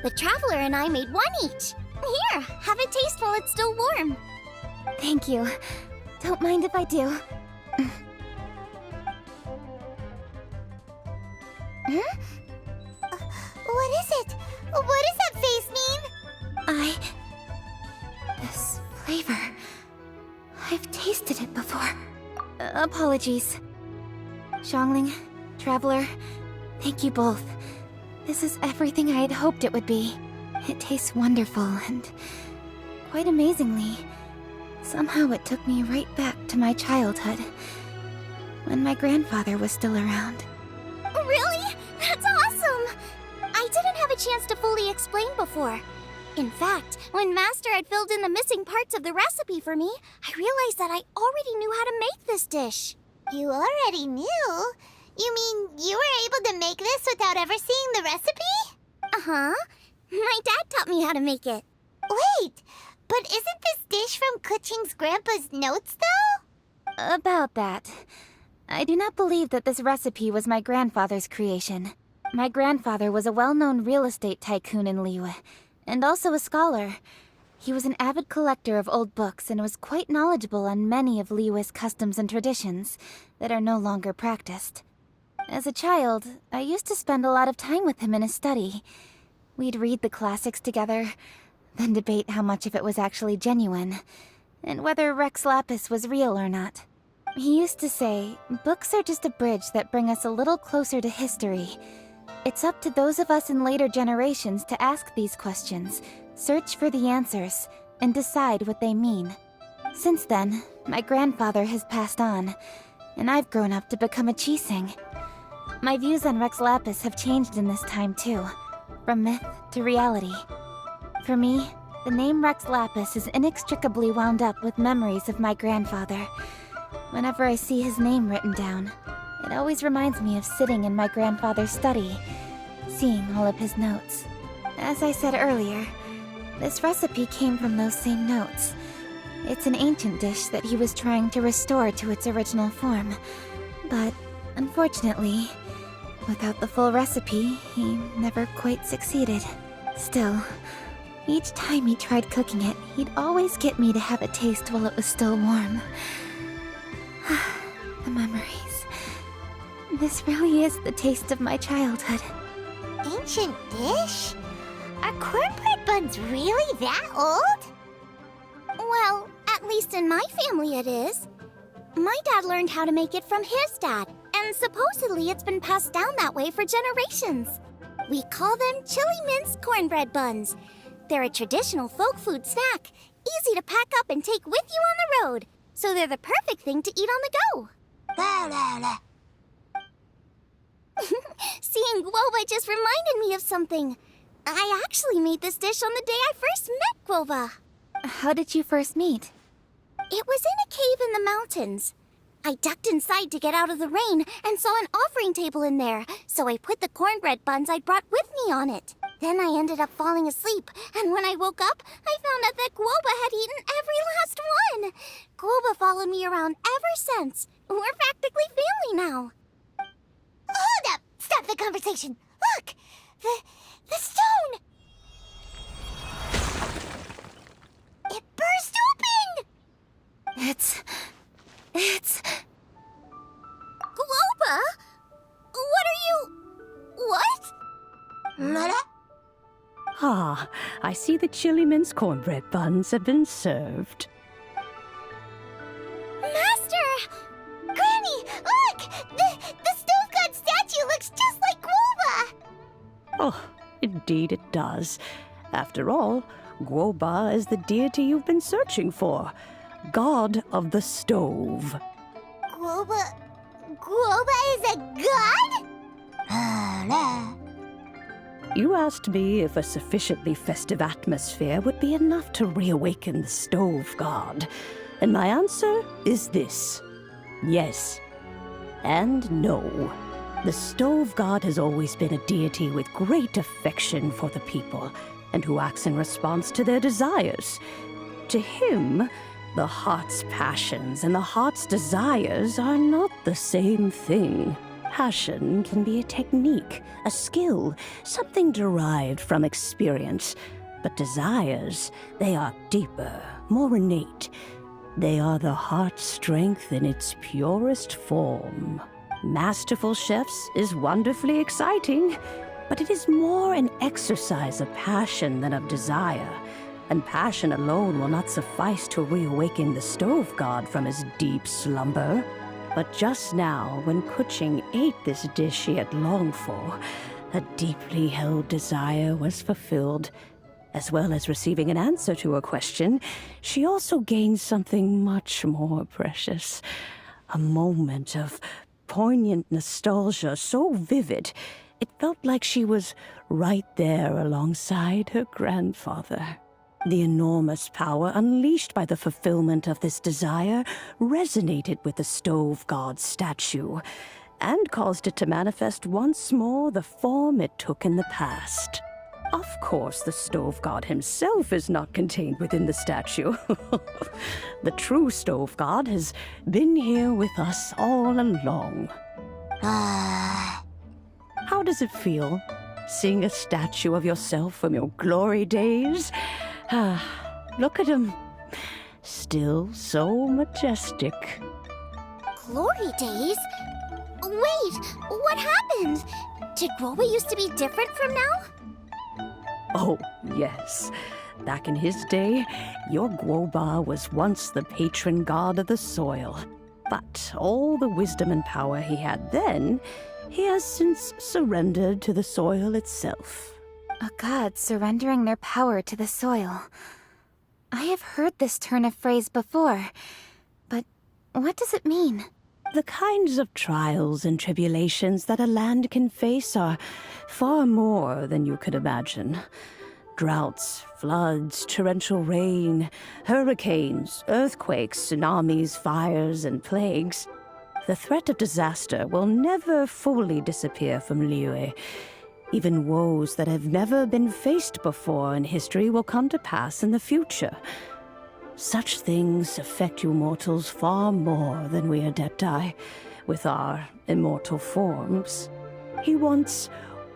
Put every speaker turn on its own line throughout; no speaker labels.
The Traveler and I made one each. Here, have it taste while it's still warm.
Thank you. Don't mind if I do.
What is it? What does that face mean?
This flavor... I've tasted it before. Apologies. Xiangling, Traveler, thank you both. This is everything I had hoped it would be. It tastes wonderful and... quite amazingly, somehow it took me right back to my childhood, when my grandfather was still around.
Really? That's awesome! I didn't have a chance to fully explain before. In fact, when Master had filled in the missing parts of the recipe for me, I realized that I already knew how to make this dish. You already knew? You mean you were able to make this without ever seeing the recipe? Uh-huh. My dad taught me how to make it. Wait, but isn't this dish from Kuching's grandpa's notes, though?
About that. I do not believe that this recipe was my grandfather's creation. My grandfather was a well-known real estate tycoon in Liyue, and also a scholar. He was an avid collector of old books and was quite knowledgeable on many of Liyue's customs and traditions that are no longer practiced. As a child, I used to spend a lot of time with him in his study. We'd read the classics together, then debate how much of it was actually genuine, and whether Rex Lapis was real or not. He used to say, books are just a bridge that bring us a little closer to history. It's up to those of us in later generations to ask these questions, search for the answers, and decide what they mean. Since then, my grandfather has passed on, and I've grown up to become a Qixing. My views on Rex Lapis have changed in this time too, from myth to reality. For me, the name Rex Lapis is inextricably wound up with memories of my grandfather. Whenever I see his name written down, it always reminds me of sitting in my grandfather's study, seeing all of his notes. As I said earlier, this recipe came from those same notes. It's an ancient dish that he was trying to restore to its original form. But, unfortunately, without the full recipe, he never quite succeeded. Still, each time he tried cooking it, he'd always get me to have a taste while it was still warm. The memories. This really is the taste of my childhood.
Ancient dish? Are cornbread buns really that old? Well, at least in my family it is. My dad learned how to make it from his dad, and supposedly it's been passed down that way for generations. We call them chili minced cornbread buns. They're a traditional folk food snack, easy to pack up and take with you on the road. So they're the perfect thing to eat on the go. La la la. Seeing Guoba just reminded me of something. I actually made this dish on the day I first met Guoba.
How did you first meet?
It was in a cave in the mountains. I ducked inside to get out of the rain and saw an offering table in there, so I put the cornbread buns I'd brought with me on it. Then I ended up falling asleep, and when I woke up, I found out that Guoba had eaten every last one. Guoba followed me around ever since. We're practically family now. Hold up! Stop the conversation! Look! The stone! It burst open!
It's...
Guoba? What are you... What? Mara?
Ah, I see the chili minced cornbread buns have been served.
Master! Granny, look! The stove god statue looks just like Guoba!
Oh, indeed it does. After all, Guoba is the deity you've been searching for. God of the stove.
Guoba is a god?
You asked me if a sufficiently festive atmosphere would be enough to reawaken the stove god. And my answer is this. Yes. And no. The stove god has always been a deity with great affection for the people, and who acts in response to their desires. To him, the heart's passions and the heart's desires are not the same thing. Passion can be a technique, a skill, something derived from experience. But desires, they are deeper, more innate. They are the heart's strength in its purest form. Masterful chefs is wonderfully exciting, but it is more an exercise of passion than of desire. And passion alone will not suffice to reawaken the stove god from his deep slumber. But just now, when Kuching ate this dish she had longed for, a deeply held desire was fulfilled. As well as receiving an answer to her question, she also gained something much more precious. A moment of poignant nostalgia so vivid, it felt like she was right there alongside her grandfather. The enormous power unleashed by the fulfillment of this desire resonated with the stove god's statue and caused it to manifest once more the form it took in the past. Of course, the stove god himself is not contained within the statue. The true stove god has been here with us all along. How does it feel, seeing a statue of yourself from your glory days? Look at him. Still so majestic.
Glory days? Wait, what happened? Did Rowa used to be different from now?
Oh, yes. Back in his day, your Guoba was once the patron god of the soil. But all the wisdom and power he had then, he has since surrendered to the soil itself.
A god surrendering their power to the soil. I have heard this turn of phrase before, but what does it mean?
The kinds of trials and tribulations that a land can face are far more than you could imagine. Droughts, floods, torrential rain, hurricanes, earthquakes, tsunamis, fires, and plagues. The threat of disaster will never fully disappear from Liyue. Even woes that have never been faced before in history will come to pass in the future. Such things affect you mortals far more than we Adepti, with our immortal forms. He once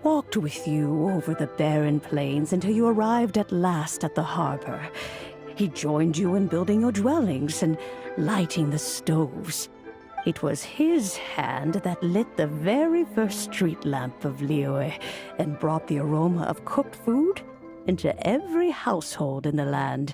walked with you over the barren plains until you arrived at last at the harbor. He joined you in building your dwellings and lighting the stoves. It was his hand that lit the very first street lamp of Liyue and brought the aroma of cooked food into every household in the land.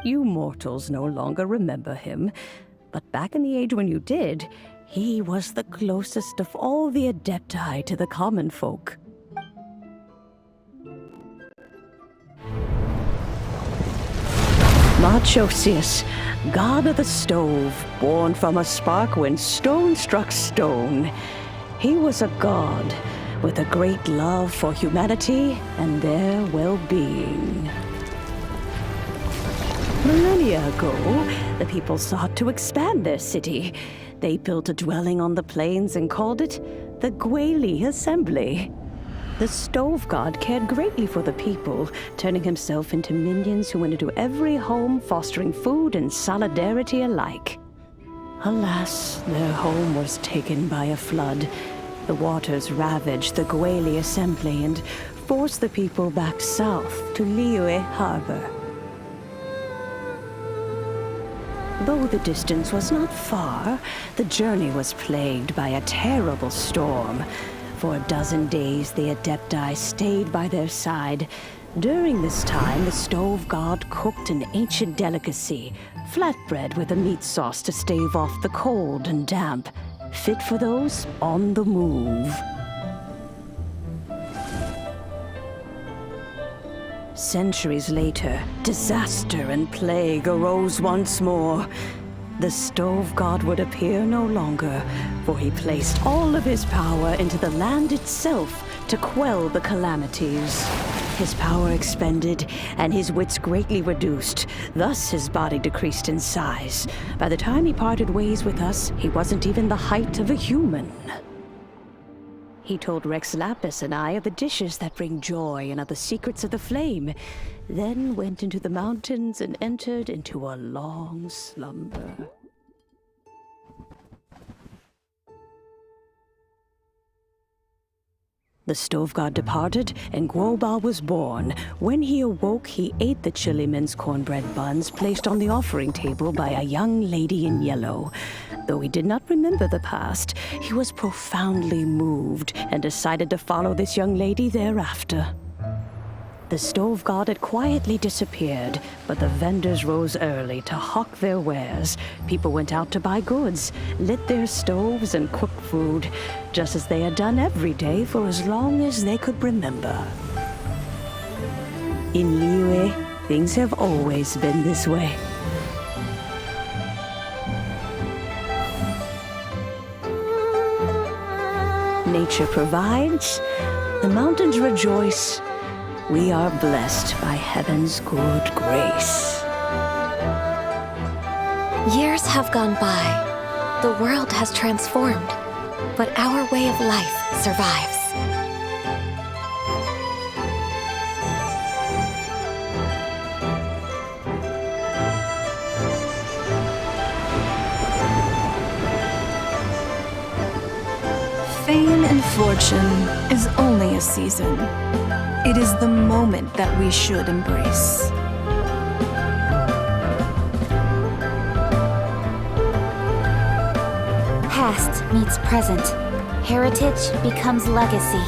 You mortals no longer remember him, but back in the age when you did, he was the closest of all the Adepti to the common folk. Machosius, god of the stove, born from a spark when stone struck stone. He was a god with a great love for humanity and their well-being. Millennia ago, the people sought to expand their city. They built a dwelling on the plains and called it the Guili Assembly. The stove god cared greatly for the people, turning himself into minions who went into every home, fostering food and solidarity alike. Alas, their home was taken by a flood. The waters ravaged the Guili Assembly and forced the people back south to Liyue Harbor. Though the distance was not far, the journey was plagued by a terrible storm. For a dozen days, the Adepti stayed by their side. During this time, the stove god cooked an ancient delicacy, flatbread with a meat sauce to stave off the cold and damp, fit for those on the move. Centuries later, disaster and plague arose once more. The stove god would appear no longer, for he placed all of his power into the land itself to quell the calamities. His power expended, and his wits greatly reduced. Thus his body decreased in size. By the time he parted ways with us, he wasn't even the height of a human. He told Rex Lapis and I of the dishes that bring joy and of the secrets of the flame, then went into the mountains and entered into a long slumber. The stove god departed, and Guoba was born. When he awoke, he ate the chili mince cornbread buns placed on the offering table by a young lady in yellow. Though he did not remember the past, he was profoundly moved and decided to follow this young lady thereafter. The stove god had quietly disappeared, but the vendors rose early to hawk their wares. People went out to buy goods, lit their stoves, and cooked food, just as they had done every day for as long as they could remember. In Liyue, things have always been this way. Nature provides, the mountains rejoice. We are blessed by heaven's good grace.
Years have gone by. The world has transformed, but our way of life survives.
Fame and fortune is only a season. It is the moment that we should embrace.
Past meets present. Heritage becomes legacy.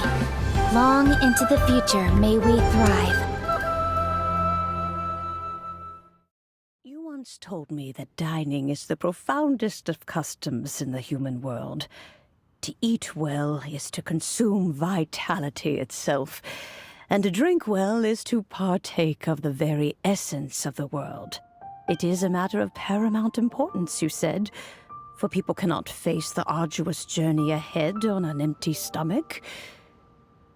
Long into the future may we thrive.
You once told me that dining is the profoundest of customs in the human world. To eat well is to consume vitality itself, and to drink well is to partake of the very essence of the world. It is a matter of paramount importance, you said, for people cannot face the arduous journey ahead on an empty stomach.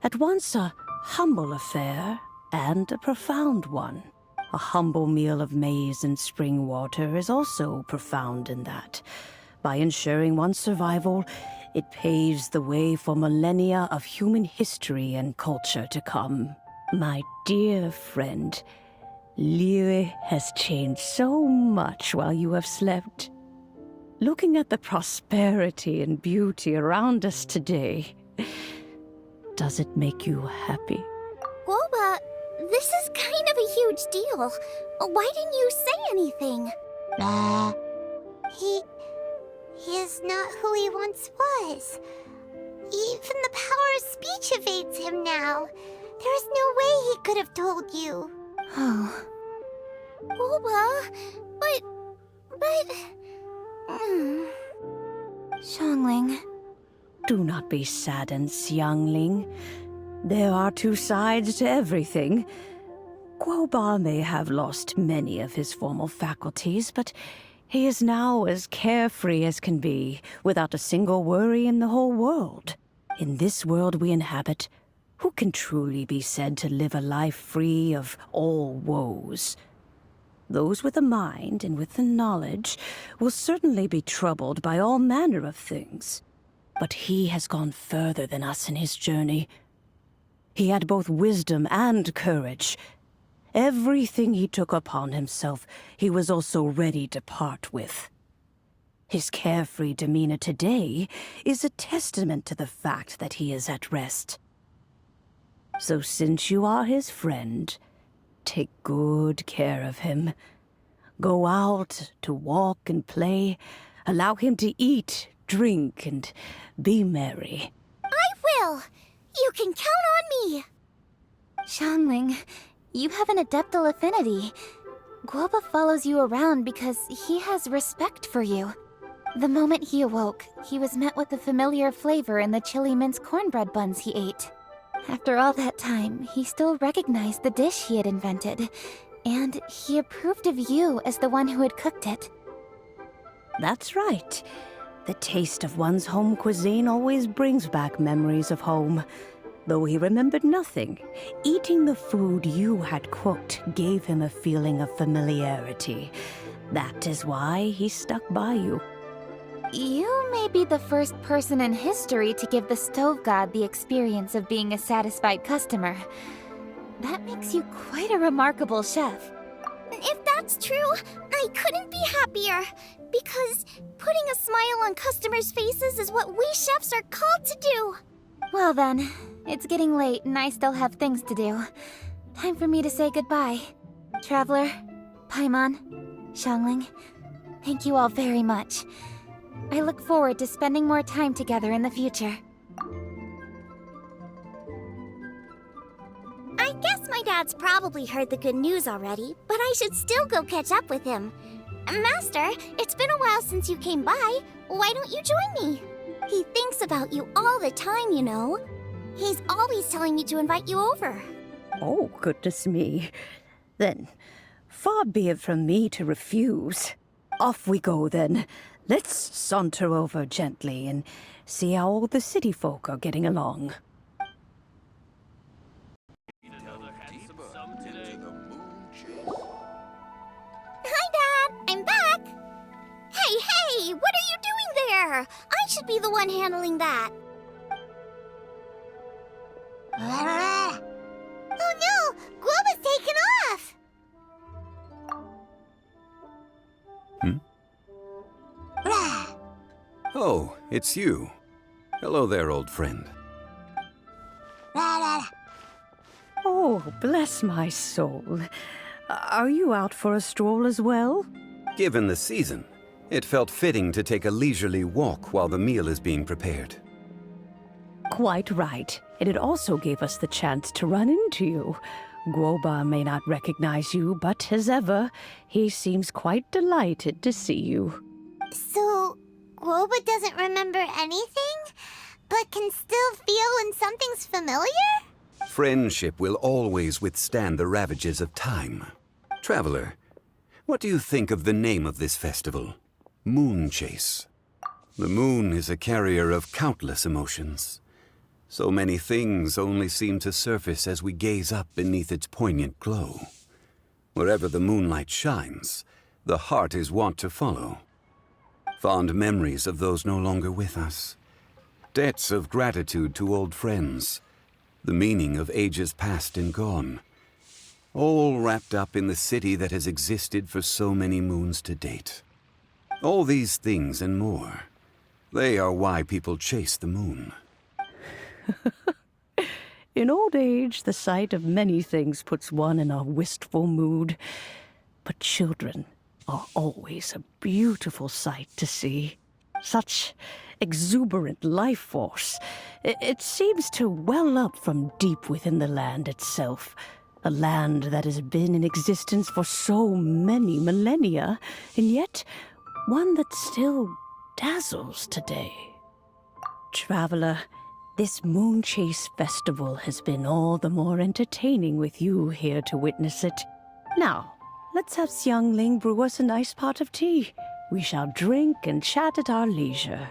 At once a humble affair and a profound one. A humble meal of maize and spring water is also profound in that. By ensuring one's survival, it paves the way for millennia of human history and culture to come. My dear friend, Liyue has changed so much while you have slept. Looking at the prosperity and beauty around us today, does it make you happy?
Guoba, this is kind of a huge deal. Why didn't you say anything? He is not who he once was. Even the power of speech evades him now. There is no way he could have told you.
Oh.
Guoba, but...
Xiangling.
Do not be saddened, Xiangling. There are two sides to everything. Guoba may have lost many of his formal faculties, but he is now as carefree as can be, without a single worry in the whole world. In this world we inhabit, who can truly be said to live a life free of all woes? Those with a mind and with the knowledge will certainly be troubled by all manner of things. But he has gone further than us in his journey. He had both wisdom and courage. Everything he took upon himself, he was also ready to part with. His carefree demeanor today is a testament to the fact that he is at rest. So since you are his friend, take good care of him. Go out to walk and play. Allow him to eat, drink, and be merry.
I will! You can count on me!
Xiangling, you have an adeptal affinity. Guoba follows you around because he has respect for you. The moment he awoke, he was met with the familiar flavor in the chili mince cornbread buns he ate. After all that time, he still recognized the dish he had invented, and he approved of you as the one who had cooked it.
That's right. The taste of one's home cuisine always brings back memories of home. Though he remembered nothing, eating the food you had cooked gave him a feeling of familiarity. That is why he stuck by you.
You may be the first person in history to give the stove god the experience of being a satisfied customer. That makes you quite a remarkable chef.
If that's true, I couldn't be happier. Because putting a smile on customers' faces is what we chefs are called to do.
Well then, it's getting late and I still have things to do. Time for me to say goodbye. Traveler, Paimon, Xiangling, thank you all very much. I look forward to spending more time together in the future.
I guess my dad's probably heard the good news already, but I should still go catch up with him. Master, it's been a while since you came by. Why don't you join me? He thinks about you all the time, you know. He's always telling me to invite you over.
Oh, goodness me. Then, far be it from me to refuse. Off we go, then. Let's saunter over gently and see how all the city folk are getting along.
Hi, Dad. I'm back. Hey, what are you doing there? I should be the one handling that. Oh no! Guoba's taken off!
Oh, it's you. Hello there, old friend.
Oh, bless my soul. Are you out for a stroll as well?
Given the season, it felt fitting to take a leisurely walk while the meal is being prepared.
Quite right. And it also gave us the chance to run into you. Guoba may not recognize you, but as ever, he seems quite delighted to see you.
So, Guoba doesn't remember anything, but can still feel when something's familiar?
Friendship will always withstand the ravages of time. Traveler, what do you think of the name of this festival? Moon Chase. The moon is a carrier of countless emotions. So many things only seem to surface as we gaze up beneath its poignant glow. Wherever the moonlight shines, the heart is wont to follow. Fond memories of those no longer with us. Debts of gratitude to old friends. The meaning of ages past and gone. All wrapped up in the city that has existed for so many moons to date. All these things and more. They are why people chase the moon.
In old age, the sight of many things puts one in a wistful mood. But children are always a beautiful sight to see. Such exuberant life force. It seems to well up from deep within the land itself. A land that has been in existence for so many millennia, and yet one that still dazzles today. Traveler, this Moon Chase Festival has been all the more entertaining with you here to witness it. Now, let's have Xiangling brew us a nice pot of tea. We shall drink and chat at our leisure.